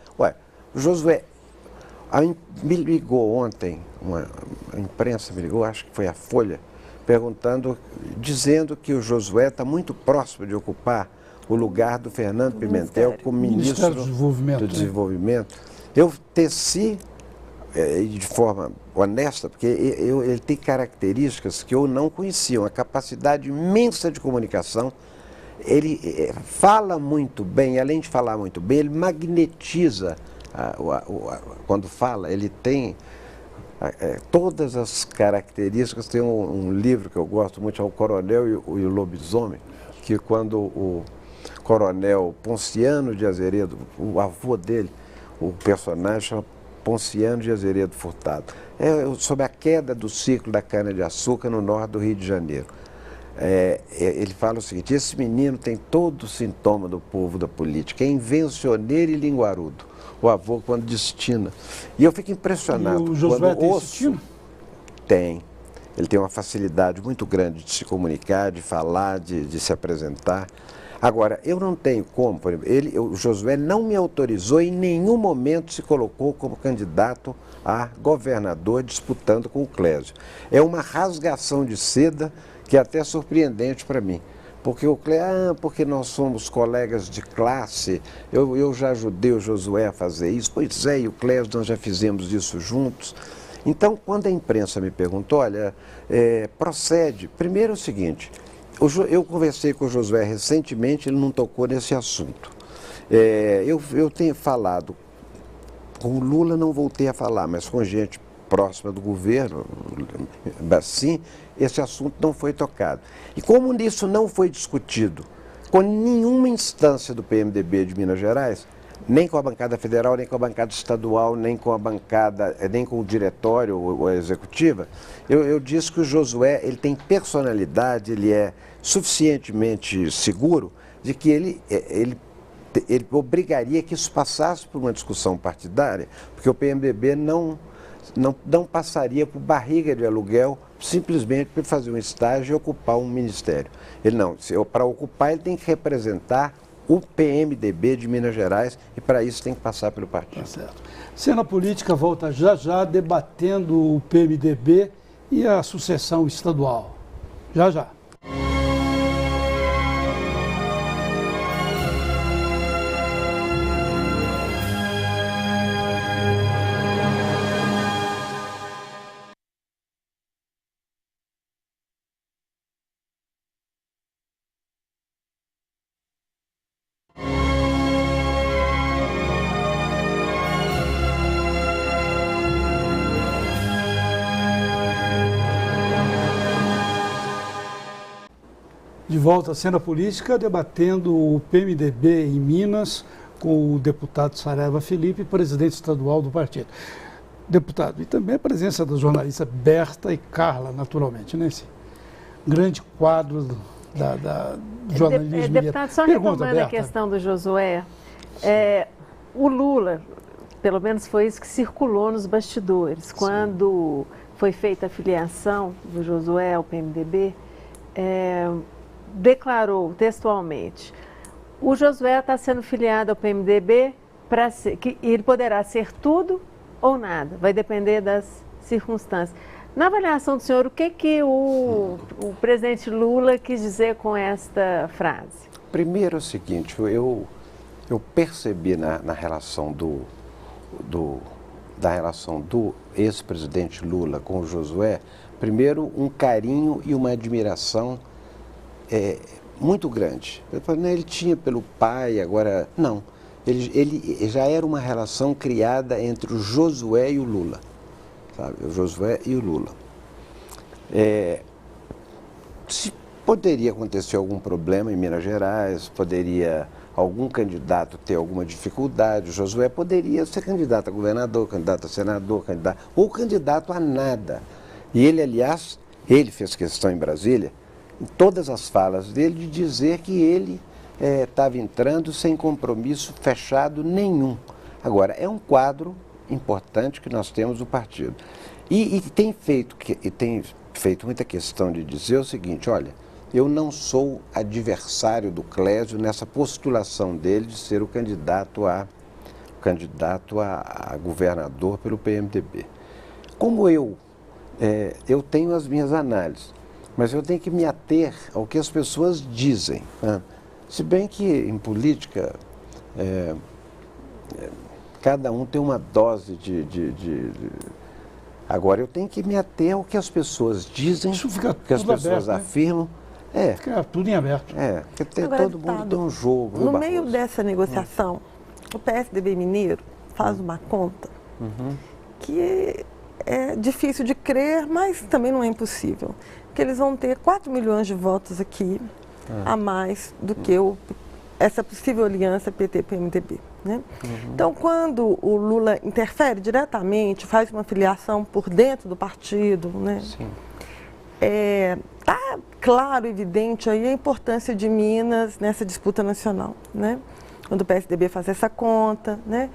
o Josué me ligou ontem, a imprensa me ligou, acho que foi a Folha, dizendo que o Josué está muito próximo de ocupar o lugar do Fernando Pimentel como ministro do Desenvolvimento. Eu teci, de forma honesta, porque ele tem características que eu não conhecia, uma capacidade imensa de comunicação. Ele fala muito bem, além de falar muito bem, ele magnetiza, quando fala, ele tem todas as características. Tem um livro que eu gosto muito, é O Coronel e o Lobisomem, que quando o coronel Ponciano de Azeredo, o avô dele, o personagem chama Ponciano de Azeredo Furtado, sobre a queda do ciclo da cana-de-açúcar no norte do Rio de Janeiro. Ele fala o seguinte: esse menino tem todo o sintoma do povo da política, é invencioneiro e linguarudo. O avô quando destina. E eu fico impressionado. E o Josué tem destino? Tem. Ele tem uma facilidade muito grande de se comunicar, de falar, de se apresentar. Agora, eu não tenho como, por exemplo, o Josué não me autorizou, em nenhum momento se colocou como candidato a governador disputando com o Clésio. É uma rasgação de seda que é até surpreendente para mim. Porque o Clésio, porque nós somos colegas de classe, eu já ajudei o Josué a fazer isso, pois é, e o Clésio nós já fizemos isso juntos. Então, quando a imprensa me perguntou, olha, procede, primeiro é o seguinte, eu conversei com o Josué recentemente, ele não tocou nesse assunto. Eu tenho falado, com o Lula não voltei a falar, mas com gente próxima do governo, assim, esse assunto não foi tocado. E como isso não foi discutido com nenhuma instância do PMDB de Minas Gerais, nem com a bancada federal, nem com a bancada estadual, nem com a bancada, nem com o diretório ou a executiva, eu disse que o Josué, ele tem personalidade, ele é suficientemente seguro de que ele obrigaria que isso passasse por uma discussão partidária, porque o PMDB não passaria por barriga de aluguel simplesmente para fazer um estágio e ocupar um ministério. Ele não, para ocupar ele tem que representar o PMDB de Minas Gerais e para isso tem que passar pelo partido. Tá certo. Cena Política volta já debatendo o PMDB e a sucessão estadual. Já. De volta à cena política, debatendo o PMDB em Minas com o deputado Saraiva Felipe, presidente estadual do partido. Deputado, e também a presença da jornalista Berta e Carla, naturalmente, né? Esse grande quadro do jornalismo. Deputado, só retomando a questão do Josué, o Lula, pelo menos foi isso que circulou nos bastidores, sim, quando foi feita a filiação do Josué ao PMDB, declarou textualmente: o Josué está sendo filiado ao PMDB que ele poderá ser tudo ou nada, vai depender das circunstâncias. Na avaliação do senhor, o que o presidente Lula quis dizer com esta frase? Primeiro é o seguinte, eu percebi na relação do ex-presidente Lula com o Josué, primeiro um carinho e uma admiração muito grande. Eu falei, ele tinha pelo pai, agora não. Ele já era uma relação criada entre o Josué e o Lula, sabe? O Josué e o Lula. Se poderia acontecer algum problema em Minas Gerais, poderia algum candidato ter alguma dificuldade, o Josué poderia ser candidato a governador, candidato a senador, ou candidato a nada. E ele, aliás, ele fez questão em Brasília, em todas as falas dele, de dizer que ele estava entrando sem compromisso fechado nenhum. Agora, é um quadro importante que nós temos no partido. E tem feito muita questão de dizer o seguinte, olha, eu não sou adversário do Clésio nessa postulação dele de ser o candidato a governador pelo PMDB. Como eu tenho as minhas análises, mas eu tenho que me ater ao que as pessoas dizem, né? Se bem que em política cada um tem uma dose Agora eu tenho que me ater ao que as pessoas dizem, Isso fica o que as tudo pessoas aberto, né? afirmam. Fica tudo em aberto. Porque Agora, todo mundo tem um jogo. No meio dessa negociação, o PSDB mineiro faz uma conta que é difícil de crer, mas também não é impossível. Que eles vão ter 4 milhões de votos aqui a mais do que essa possível aliança PT-PMDB. Né? Então, quando o Lula interfere diretamente, faz uma filiação por dentro do partido, né? Está claro, evidente aí a importância de Minas nessa disputa nacional, né? Quando o PSDB faz essa conta, né?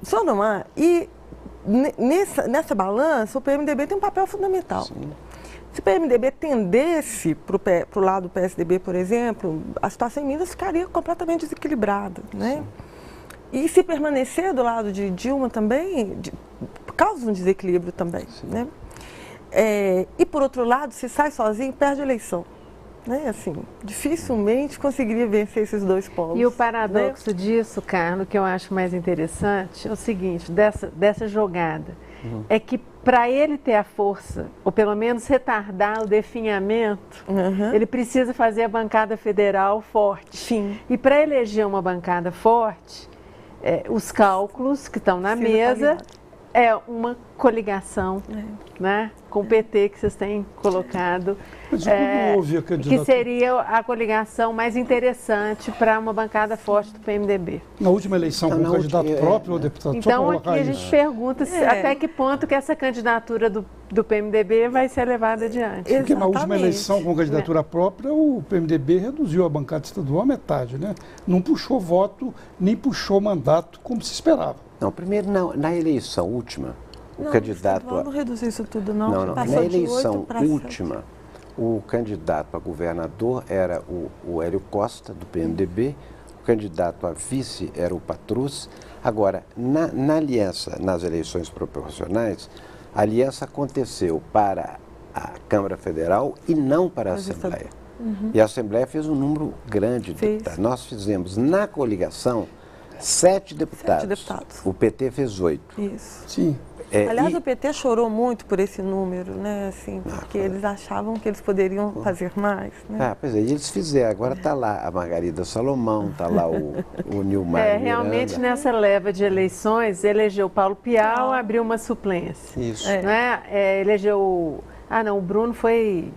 Só não há. E nessa balança, o PMDB tem um papel fundamental. Sim. Se o PMDB tendesse para o lado do PSDB, por exemplo, a situação em Minas ficaria completamente desequilibrada, né? E se permanecer do lado de Dilma também, causa um desequilíbrio também, né? E por outro lado, se sai sozinho, perde a eleição. Né? Assim, dificilmente conseguiria vencer esses dois polos. E o paradoxo disso, Carlos, que eu acho mais interessante, é o seguinte, dessa jogada, é que para ele ter a força, ou pelo menos retardar o definhamento, ele precisa fazer a bancada federal forte. Sim. E para eleger uma bancada forte, os cálculos que estão na mesa é uma coligação, né, com o PT que vocês têm colocado, que seria a coligação mais interessante para uma bancada forte do PMDB. Na última eleição, com candidato próprio ou deputado? Então, aqui a gente pergunta até que ponto que essa candidatura do PMDB vai ser levada adiante. Porque na última eleição, com candidatura própria, o PMDB reduziu a bancada estadual à metade, né? Não puxou voto, nem puxou mandato como se esperava. Não, primeiro, na eleição última, o candidato... Não reduziu isso tudo, não. Não. Na eleição última, o candidato a governador era o Hélio Costa, do PMDB, o candidato a vice era o Patrus. Agora, na aliança, nas eleições proporcionais, a aliança aconteceu para a Câmara Federal e não para a Assembleia. E a Assembleia fez um número grande de deputados. Nós fizemos, na coligação, 7 deputados. O PT fez 8. Isso. Sim. Aliás, o PT chorou muito por esse número, né? Assim, porque eles achavam que eles poderiam fazer mais. Né? Pois é, e eles fizeram. Agora está lá a Margarida Salomão, está lá o Nilmar realmente nessa leva de eleições, elegeu Paulo Piau, abriu uma suplência. Isso. Né? Elegeu... o Bruno foi...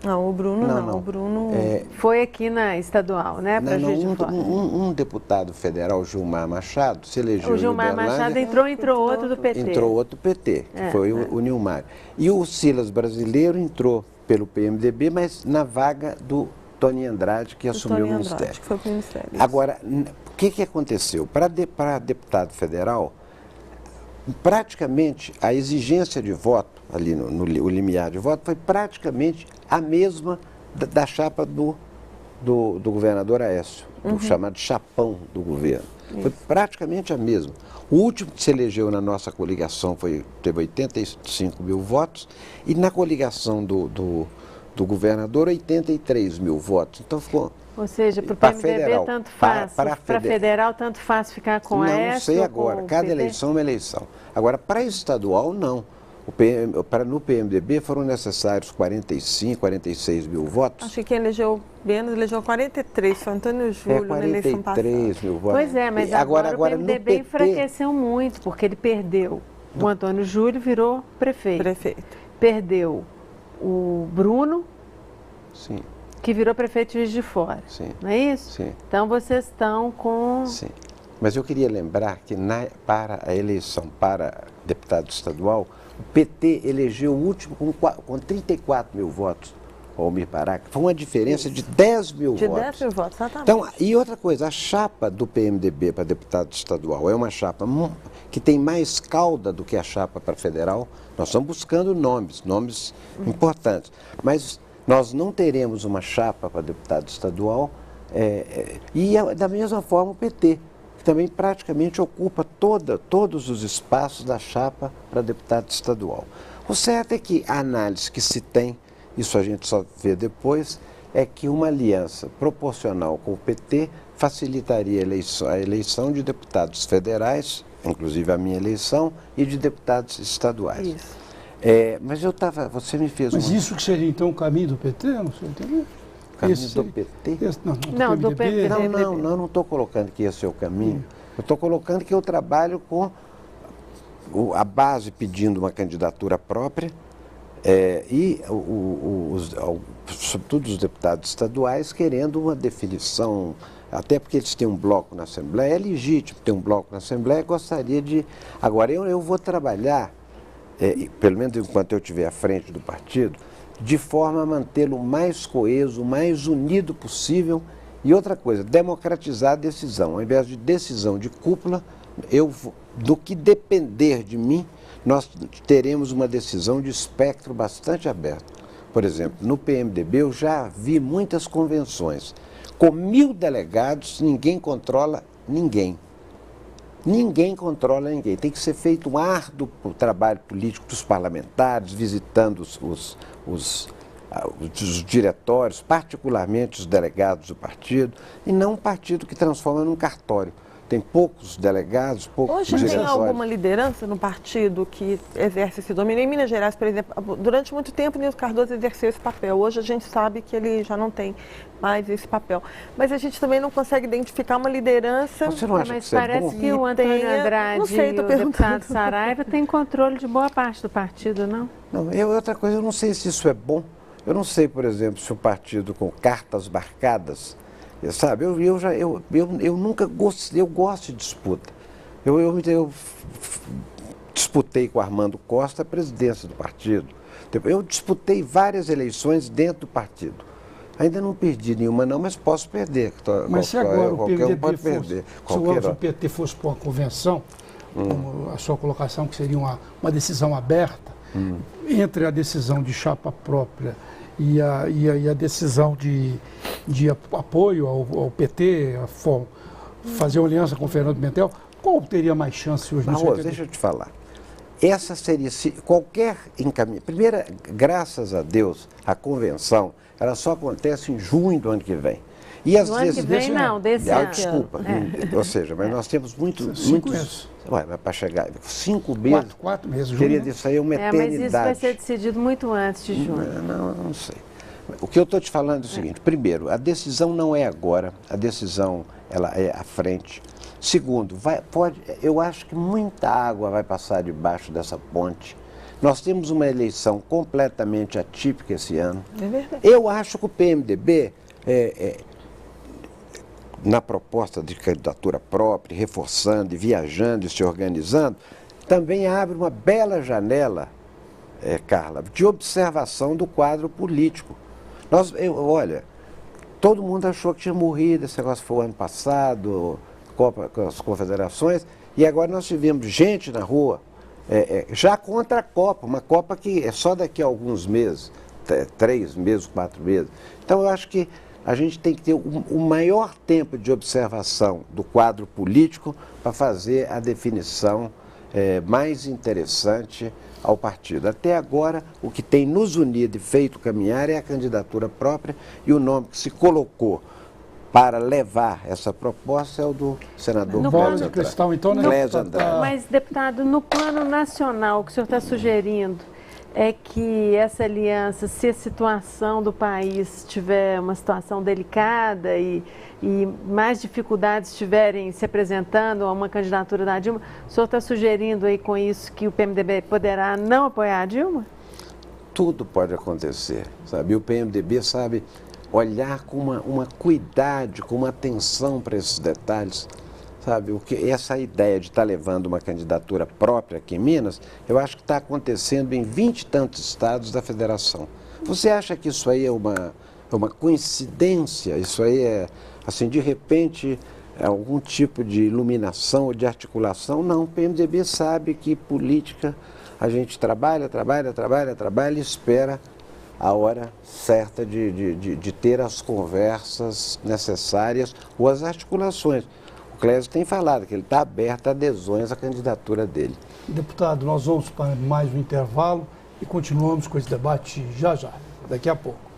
Não, o Bruno não. O Bruno foi aqui na estadual, né? Para um deputado federal, Gilmar Machado, se elegeu. O Gilmar Machado entrou outro do PT. Entrou outro PT, que foi o Nilmar. E o Silas Brasileiro entrou pelo PMDB, mas na vaga do Tony Andrade, que assumiu o Ministério. Que foi para o Ministério. Agora, o que aconteceu? Para deputado federal, praticamente a exigência de voto, ali o limiar de voto, foi praticamente a mesma da chapa do governador Aécio, do chamado chapão do governo. Isso. Foi praticamente a mesma. O último que se elegeu na nossa coligação teve 85 mil votos e na coligação do governador 83 mil votos. Então ficou... Ou seja, para o PMDB tanto faz, para federal tanto faz ficar com a Aécio. Não sei agora, cada eleição é uma eleição. Agora, para estadual, não. No PMDB foram necessários 45, 46 mil votos. Acho que quem elegeu menos elegeu 43, foi Antônio Júlio na eleição passada. 43 mil votos. Pois é, mas agora o PMDB enfraqueceu muito, porque ele perdeu. O Antônio Júlio virou prefeito. Perdeu o Bruno, sim, que virou prefeito de Juiz de Fora. Sim. Não é isso? Sim. Então vocês estão com... Sim. Mas eu queria lembrar que para a eleição para deputado estadual, o PT elegeu o último com 34 mil votos. Almir Parac, foi uma diferença de 10 mil De votos. 10 mil votos, exatamente. Então, e outra coisa, a chapa do PMDB para deputado estadual é uma chapa que tem mais cauda do que a chapa para federal. Nós estamos buscando nomes importantes, mas nós não teremos uma chapa para deputado estadual da mesma forma o PT, que também praticamente ocupa todos os espaços da chapa para deputado estadual. O certo é que a análise que se tem, isso a gente só vê depois, é que uma aliança proporcional com o PT facilitaria a eleição de deputados federais, inclusive a minha eleição, e de deputados estaduais. Isso. Mas você me fez Mas isso que seria então o caminho do PT, não sei entender? O caminho do PT? Não, do PMDB. Não estou colocando que esse é o caminho. Eu estou colocando que eu trabalho com a base pedindo uma candidatura própria e, sobretudo, os deputados estaduais querendo uma definição, até porque eles têm um bloco na Assembleia, é legítimo ter um bloco na Assembleia, gostaria de... Agora, eu vou trabalhar, pelo menos enquanto eu estiver à frente do partido, de forma a mantê-lo mais coeso, mais unido possível. E outra coisa, democratizar a decisão. Ao invés de decisão de cúpula, do que depender de mim, nós teremos uma decisão de espectro bastante aberto. Por exemplo, no PMDB eu já vi muitas convenções. Com 1000 delegados, ninguém controla ninguém. Ninguém controla ninguém. Tem que ser feito um árduo trabalho político dos parlamentares, visitando os diretórios, particularmente os delegados do partido, e não um partido que transforma num cartório. Tem poucos delegados, poucos Hoje diretórios. tem alguma liderança no partido que exerce esse domínio? Em Minas Gerais, por exemplo, durante muito tempo Nilson Cardoso exerceu esse papel. Hoje a gente sabe que ele já não tem mais esse papel. Mas a gente também não consegue identificar uma liderança... Você não acha Mas que isso é parece bom? que o Antônio Andrade não sei, tô e o perguntando. deputado Saraiva têm controle de boa parte do partido, não? Não, outra coisa, eu não sei se isso é bom. Eu não sei, por exemplo, se o partido com cartas marcadas, sabe, eu nunca gostei, eu gosto de disputa. Eu disputei com Armando Costa a presidência do partido. Eu disputei várias eleições dentro do partido. Ainda não perdi nenhuma não, mas posso perder. Mas se agora o PMDB Qualquer se o PT fosse para uma convenção, como a sua colocação, que seria uma decisão aberta, entre a decisão de chapa própria e a decisão de apoio ao PT, fazer uma aliança com o Fernando Pimentel, qual teria mais chance hoje? Arroz, deixa eu te falar. Essa seria, qualquer encaminhamento. Primeiro, graças a Deus, a convenção, ela só acontece em junho do ano que vem. E às ano que vem, não, desse ano. Desculpa. Ou seja, mas nós temos muitos... meses. Ué, mas para chegar... 5 meses... 4 meses. Queria disso aí uma eternidade. Mas isso vai ser decidido muito antes de junho. Não sei. O que eu estou te falando é o seguinte. Primeiro, a decisão não é agora. A decisão, ela é à frente. Segundo, eu acho que muita água vai passar debaixo dessa ponte. Nós temos uma eleição completamente atípica esse ano. É verdade. Eu acho que o PMDB, na proposta de candidatura própria, reforçando e viajando e se organizando, também abre uma bela janela, Carla, de observação do quadro político. Olha, todo mundo achou que tinha morrido, esse negócio foi o ano passado, com as confederações, e agora nós tivemos gente na rua, já contra a Copa, uma Copa que é só daqui a alguns meses, 3 meses, 4 meses. Então eu acho que a gente tem que ter o maior tempo de observação do quadro político para fazer a definição mais interessante ao partido. Até agora, o que tem nos unido e feito caminhar é a candidatura própria, e o nome que se colocou para levar essa proposta é o do senador Bola de cristal, então, né? Clésio Andrade. Mas, deputado, no plano nacional, o que o senhor está sugerindo é que essa aliança, se a situação do país tiver uma situação delicada e mais dificuldades estiverem se apresentando a uma candidatura da Dilma, o senhor está sugerindo aí com isso que o PMDB poderá não apoiar a Dilma? Tudo pode acontecer, sabe? E o PMDB sabe olhar com uma cuidado, com uma atenção para esses detalhes, sabe? Essa ideia de estar levando uma candidatura própria aqui em Minas, eu acho que está acontecendo em 20 e tantos estados da federação. Você acha que isso aí é uma coincidência? Isso aí é, assim, de repente, é algum tipo de iluminação ou de articulação? Não, o PMDB sabe que política a gente trabalha e espera a hora certa de ter as conversas necessárias ou as articulações. O Clésio tem falado que ele está aberto a adesões à candidatura dele. Deputado, nós vamos para mais um intervalo e continuamos com esse debate já, daqui a pouco.